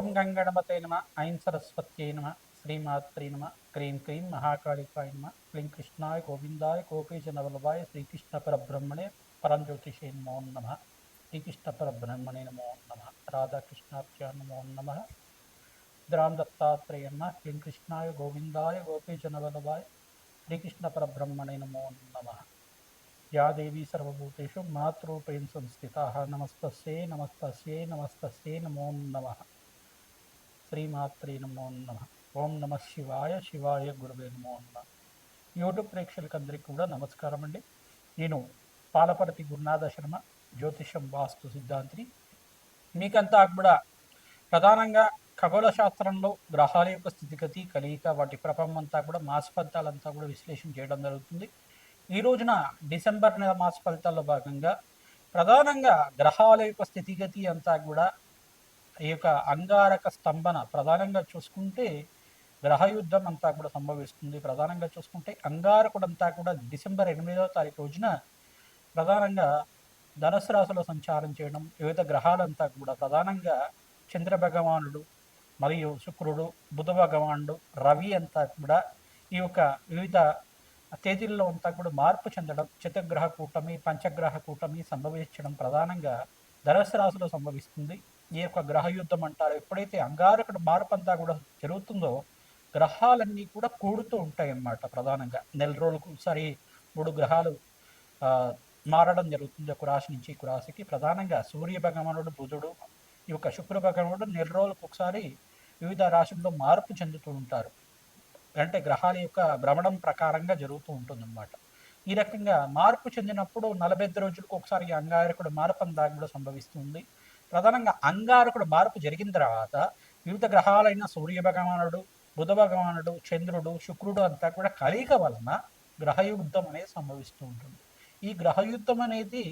ఓం గంగణపతే నమ ఐం సరస్వత్యై నమ శ్రీమాత్రే నమ క్రీం క్రీం మహాకాళికాయ నమ క్లీం కృష్ణాయ గోవిందాయ గోపీజనవల్లభాయ శ్రీకృష్ణ పరబ్రహ్మణే పరంజ్యోతిషే నమో నమ శ్రీకృష్ణ పరబ్రహ్మణే నమో నమ రాధాకృష్ణాభ్యా నమో నమ ద్రాం దత్తాత్రేయ నమ క్లీం కృష్ణాయ గోవిందాయ గోపీజనవల్లభాయ శ్రీకృష్ణ పరబ్రహ్మణే నమో నమ या देवी सर्वभूतेषु मातृरूपेण संस्थिता नमस्तस्यै नमस्तस्यै नमस्तस्यै नमो नमः శ్రీమాత్రే నమో నమ ఓం నమ శివాయ శివాయ గురువే నమో నమ యూట్యూబ్ ప్రేక్షకులందరికీ కూడా నమస్కారం అండి. నేను పాలపర్తి గురునాథ శర్మ జ్యోతిషం వాస్తు సిద్ధాంతిని. మీకంతా కూడా ప్రధానంగా ఖగోళ శాస్త్రంలో గ్రహాల యొక్క స్థితిగతి కలయిక వాటి ప్రభావం అంతా కూడా మాస ఫలితాలంతా కూడా విశ్లేషణ చేయడం జరుగుతుంది. ఈ రోజున డిసెంబర్ నెల మాస ఫలితాల్లో భాగంగా ప్రధానంగా గ్రహాల యొక్క స్థితిగతి అంతా కూడా ఈ యొక్క అంగారక స్తంభన ప్రధానంగా చూసుకుంటే గ్రహయుద్ధం అంతా కూడా సంభవిస్తుంది. ప్రధానంగా చూసుకుంటే అంగారకుడు అంతా కూడా డిసెంబర్ 8వ తారీఖు రోజున ప్రధానంగా ధనుసు రాశిలో సంచారం చేయడం, వివిధ గ్రహాలంతా కూడా ప్రధానంగా చంద్ర భగవానుడు మరియు శుక్రుడు, బుధ భగవానుడు, రవి అంతా కూడా ఈ యొక్క వివిధ తేదీల్లో అంతా కూడా మార్పు చెందడం, చతుర్గ్రహ కూటమి పంచగ్రహ కూటమి సంభవించడం ప్రధానంగా ధనుసు రాశిలో సంభవిస్తుంది. ఈ యొక్క గ్రహయుద్ధం అంటారు. ఎప్పుడైతే అంగారకుడు మార్పు అంతా కూడా జరుగుతుందో గ్రహాలన్నీ కూడా కూడుతూ ఉంటాయి అన్నమాట. ప్రధానంగా నెల రోజులకు ఒకసారి 3 గ్రహాలు మారడం జరుగుతుంది ఒక రాశి నుంచి ఇంకో రాశికి. ప్రధానంగా సూర్య భగవానుడు, బుధుడు, ఈ యొక్క శుక్ర భగవానుడు నెల రోజులకు ఒకసారి వివిధ రాశుల్లో మార్పు చెందుతూ ఉంటారు. అంటే గ్రహాల యొక్క భ్రమణం ప్రకారంగా జరుగుతూ ఉంటుంది అన్నమాట. ఈ రకంగా మార్పు చెందినప్పుడు 45 రోజులకు ఒకసారి అంగారకుడు మార్పు అంతా కూడా సంభవిస్తుంది. ప్రధానంగా అంగారకుడు మార్పు జరిగిన తర్వాత వివిధ గ్రహాలైన సూర్య భగవానుడు, బుధ భగవానుడు, చంద్రుడు, శుక్రుడు అంతా కూడా కలయిక వలన గ్రహయుద్ధం అనేది సంభవిస్తూ ఉంటుంది. ఈ గ్రహయుద్ధం అనేది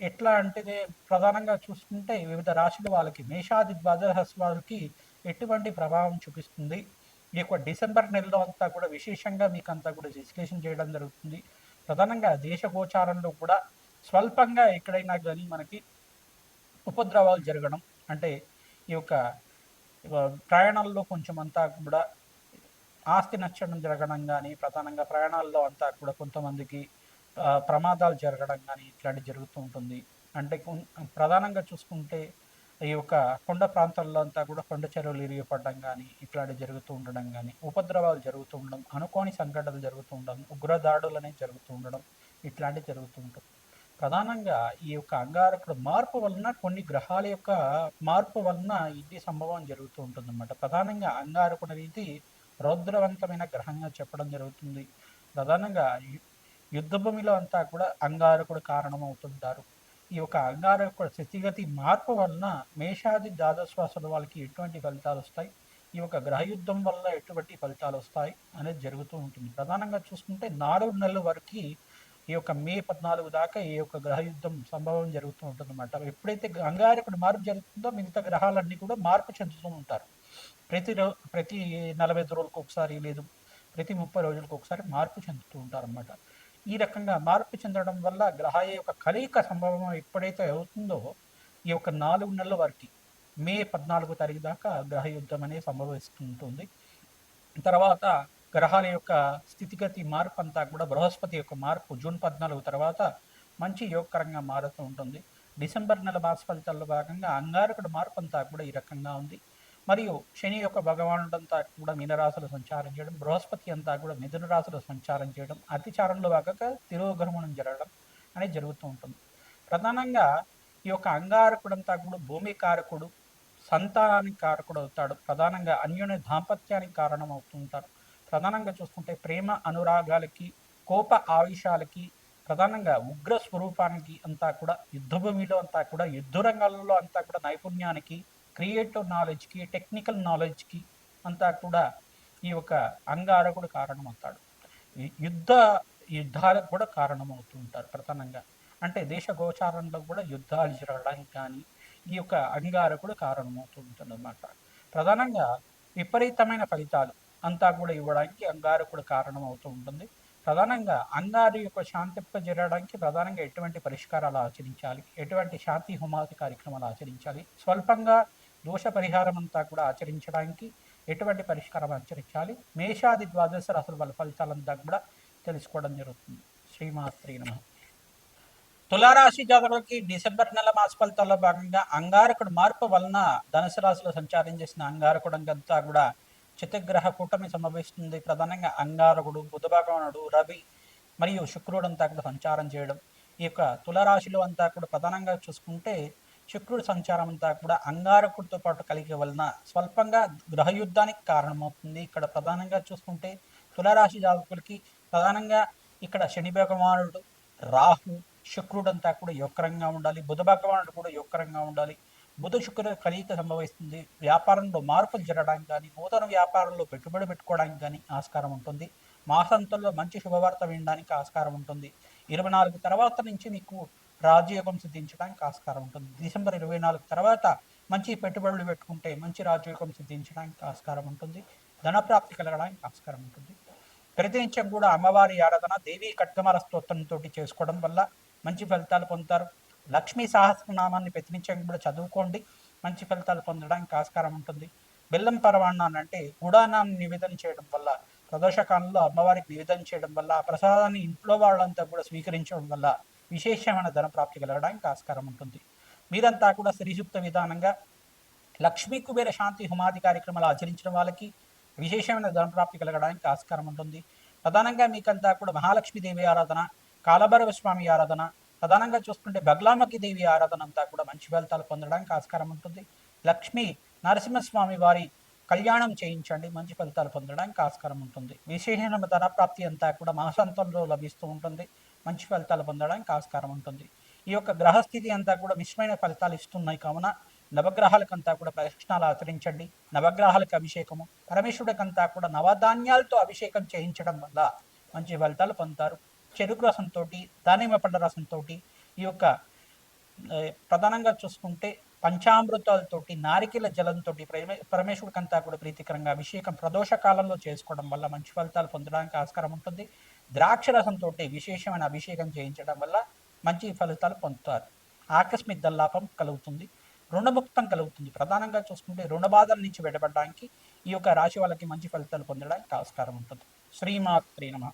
ఎట్లా అంటే ప్రధానంగా చూసుకుంటే వివిధ రాశుల వాళ్ళకి మేషాది ద్వాదశ వాళ్ళకి ఎటువంటి ప్రభావం చూపిస్తుంది, ఈ యొక్క డిసెంబర్ నెలలో అంతా కూడా విశేషంగా మీకు అంతా కూడా విశ్లేషణ చేయడం జరుగుతుంది. ప్రధానంగా దేశ గోచారంలో కూడా స్వల్పంగా ఎక్కడైనా కానీ మనకి ఉపద్రవాలు జరగడం, అంటే ఈ యొక్క ప్రయాణాల్లో కొంచెం అంతా కూడా ఆస్తి నష్టం జరగడం కానీ, ప్రధానంగా ప్రయాణాల్లో అంతా కూడా కొంతమందికి ప్రమాదాలు జరగడం కానీ ఇట్లాంటివి జరుగుతూ ఉంటుంది. అంటే ప్రధానంగా చూసుకుంటే ఈ యొక్క కొండ ప్రాంతాల్లో అంతా కూడా కొండ చెరువులు ఇరిగిపడడం కానీ ఇట్లాంటివి జరుగుతూ ఉండడం కానీ, ఉపద్రవాలు జరుగుతూ ఉండడం, అనుకోని సంఘటనలు జరుగుతూ ఉండడం, ఉగ్రదాడులు అనేవి జరుగుతూ ఉండడం ఇట్లాంటివి జరుగుతూ ఉంటుంది. ప్రధానంగా ఈ యొక్క అంగారకుడు మార్పు వలన కొన్ని గ్రహాల యొక్క మార్పు వలన ఇది సంభవం జరుగుతూ ఉంటుందన్నమాట. ప్రధానంగా అంగారకుడు అనేది రౌద్రవంతమైన గ్రహంగా చెప్పడం జరుగుతుంది. ప్రధానంగా యుద్ధభూమిలో అంతా కూడా అంగారకుడు కారణమవుతుంటారు. ఈ యొక్క అంగారకుడు స్థితిగతి మార్పు వలన మేషాది ద్వాదశ వాళ్ళకి ఎటువంటి ఫలితాలు వస్తాయి, ఈ యొక్క గ్రహయుద్ధం వల్ల ఎటువంటి ఫలితాలు వస్తాయి అనేది జరుగుతూ ఉంటుంది. ప్రధానంగా చూసుకుంటే 4 నెలల వరకు ఈ యొక్క మే 14 దాకా ఈ యొక్క గ్రహయుద్ధం సంభవం జరుగుతూ ఉంటుంది అన్నమాట. ఎప్పుడైతే అంగారకుడు మార్పు జరుగుతుందో మిగతా గ్రహాలన్నీ కూడా మార్పు చెందుతూ ఉంటారు. ప్రతి 45 రోజులకు ఒకసారి లేదు ప్రతి 30 రోజులకు ఒకసారి మార్పు చెందుతూ ఉంటారు అన్నమాట. ఈ రకంగా మార్పు చెందడం వల్ల గ్రహాల యొక్క కలయిక సంభవం ఎప్పుడైతే అవుతుందో ఈ యొక్క 4 నెలల వరకు మే 14 తారీఖు దాకా గ్రహయుద్ధం అనేది సంభవిస్తుంటుంది. తర్వాత గ్రహాల యొక్క స్థితిగతి మార్పు అంతా కూడా బృహస్పతి యొక్క మార్పు జూన్ 14 తర్వాత మంచి యోగకరంగా మారుతూ ఉంటుంది. డిసెంబర్ నెల మాస ఫలితాల్లో భాగంగా అంగారకుడు మార్పు అంతా కూడా ఈ రకంగా ఉంది. మరియు శని యొక్క భగవానుడు అంతా కూడా మీనరాశిలో సంచారం చేయడం, బృహస్పతి అంతా కూడా మిథున రాశిలో సంచారం చేయడం, అతిచారంలో భాగంగా తిరోగమనం జరగడం అనేది జరుగుతూ ఉంటుంది. ప్రధానంగా ఈ యొక్క అంగారకుడు అంతా కూడా భూమి కారకుడు, సంతానానికి కారకుడు అవుతాడు. ప్రధానంగా అన్యోన్య దాంపత్యానికి కారణం అవుతుంటారు. ప్రధానంగా చూసుకుంటే ప్రేమ అనురాగాలకి, కోప ఆవేశాలకి, ప్రధానంగా ఉగ్ర స్వరూపానికి అంతా కూడా యుద్ధభూమిలో అంతా కూడా యుద్ధ రంగాలలో అంతా కూడా నైపుణ్యానికి, క్రియేటివ్ నాలెడ్జ్కి, టెక్నికల్ నాలెడ్జ్కి అంతా కూడా ఈ యొక్క అంగారకుడు కారణమవుతాడు. యుద్ధాలకు కూడా కారణమవుతూ ఉంటారు ప్రధానంగా. అంటే దేశ గోచారంలో కూడా యుద్ధాలు జరగడానికి కానీ ఈ యొక్క అంగారకుడు కారణమవుతూ ఉంటుంది అన్నమాట. ప్రధానంగా విపరీతమైన ఫలితాలు అంతా కూడా ఇవ్వడానికి అంగారకుడు కారణం అవుతూ ఉంటుంది. ప్రధానంగా అంగారు యొక్క శాంతింప జరగడానికి ప్రధానంగా ఎటువంటి పరిష్కారాలు ఆచరించాలి, ఎటువంటి శాంతి హోమాది కార్యక్రమాలు ఆచరించాలి, స్వల్పంగా దోష పరిహారం అంతా కూడా ఆచరించడానికి ఎటువంటి పరిష్కారం ఆచరించాలి, మేషాది ద్వాదశ రాశుల వాళ్ళ ఫలితాలంతా కూడా తెలుసుకోవడం జరుగుతుంది. శ్రీమాత్రి నమః. తులారాశి జాతకులకి డిసెంబర్ నెల మాస ఫలితాల్లో భాగంగా అంగారకుడు మార్పు వలన ధనుసు రాశిలో సంచారం చేసిన అంగారకుడు అంతా కూడా చతుర్గ్రహ కూటమి సంభవిస్తుంది. ప్రధానంగా అంగారకుడు, బుధ భగవానుడు, రవి మరియు శుక్రుడు అంతా కూడా సంచారం చేయడం, ఈ యొక్క తులరాశిలో అంతా కూడా ప్రధానంగా చూసుకుంటే శుక్రుడు సంచారం అంతా కూడా అంగారకుడితో పాటు కలిగే వలన స్వల్పంగా గ్రహయుద్ధానికి కారణమవుతుంది. ఇక్కడ ప్రధానంగా చూసుకుంటే తులరాశి జాతకులకి ప్రధానంగా ఇక్కడ శని భగవానుడు, రాహు, శుక్రుడంతా కూడా యొక్కరంగా ఉండాలి, బుధ భగవానుడు కూడా యొక్కరంగా ఉండాలి. బుధ శుక్రుడు కలయిక సంభవిస్తుంది. వ్యాపారంలో మార్పులు జరగడానికి కానీ, నూతన వ్యాపారంలో పెట్టుబడి పెట్టుకోవడానికి కానీ ఆస్కారం ఉంటుంది. మాసంతంలో మంచి శుభవార్త వినడానికి ఆస్కారం ఉంటుంది. 24 తర్వాత నుంచి మీకు రాజయోగం సిద్ధించడానికి ఆస్కారం ఉంటుంది. డిసెంబర్ 24 తర్వాత మంచి పెట్టుబడులు పెట్టుకుంటే మంచి రాజయోగం సిద్ధించడానికి ఆస్కారం ఉంటుంది. ధనప్రాప్తి కలగడానికి ఆస్కారం ఉంటుంది. ప్రతినిత్యం కూడా అమ్మవారి ఆరాధన, దేవీ ఖడ్గమాల స్తోత్రంతో చేసుకోవడం వల్ల మంచి ఫలితాలు పొందుతారు. లక్ష్మీ సహస్రనామాన్ని ప్రతినిత్యం కూడా చదువుకోండి, మంచి ఫలితాలు పొందడానికి ఆస్కారం ఉంటుంది. బెల్లం పరమాన్నాన్ని అంటే గుడాన్నాన్ని నివేదన చేయడం వల్ల, ప్రదోషకాలంలో అమ్మవారికి నివేదన చేయడం వల్ల, ఆ ప్రసాదాన్ని ఇంట్లో వాళ్ళంతా కూడా స్వీకరించడం వల్ల విశేషమైన ధన ప్రాప్తి కలగడానికి ఆస్కారం ఉంటుంది. మీరంతా కూడా శ్రీసూక్త విధానంగా లక్ష్మీ కుబేర శాంతి హోమాది కార్యక్రమాలు ఆచరించిన వాళ్ళకి విశేషమైన ధనప్రాప్తి కలగడానికి ఆస్కారం ఉంటుంది. ప్రధానంగా మీకంతా కూడా మహాలక్ష్మీదేవి ఆరాధన, కాలభైరవ స్వామి ఆరాధన, ప్రధానంగా చూసుకుంటే బగ్లామకి దేవి ఆరాధన అంతా కూడా మంచి ఫలితాలు పొందడానికి ఆస్కారం ఉంటుంది. లక్ష్మీ నరసింహస్వామి వారి కళ్యాణం చేయించండి, మంచి ఫలితాలు పొందడానికి ఆస్కారం ఉంటుంది. విశేషమైన ధనప్రాప్తి అంతా కూడా మాసాంతంలో లభిస్తూ ఉంటుంది, మంచి ఫలితాలు పొందడానికి ఆస్కారం ఉంటుంది. ఈ యొక్క గ్రహస్థితి అంతా కూడా మిశ్రమైన ఫలితాలు ఇస్తున్నాయి కావున నవగ్రహాలకంతా కూడా ప్రదక్షిణాలు ఆచరించండి. నవగ్రహాలకు అభిషేకము, పరమేశ్వరుడికంతా కూడా నవధాన్యాలతో అభిషేకం చేయించడం వల్ల మంచి ఫలితాలు పొందుతారు. చెరుకు రసంతో, దానిమ్మ పండ్ల రసంతో, ఈ యొక్క ప్రధానంగా చూసుకుంటే పంచామృతాలతోటి, నారికేల జలంతో పరమేశ్వరుడికంతా కూడా ప్రీతికరంగా అభిషేకం ప్రదోష కాలంలో చేసుకోవడం వల్ల మంచి ఫలితాలు పొందడానికి ఆస్కారం ఉంటుంది. ద్రాక్ష రసంతో విశేషమైన అభిషేకం చేయించడం వల్ల మంచి ఫలితాలు పొందుతారు. ఆకస్మిక ధనలాభం కలుగుతుంది, రుణముక్తం కలుగుతుంది. ప్రధానంగా చూసుకుంటే రుణ బాధల నుంచి బయటపడడానికి ఈ యొక్క రాశి వాళ్ళకి మంచి ఫలితాలు పొందడానికి ఆస్కారం ఉంటుంది. శ్రీమాత్రే నమః.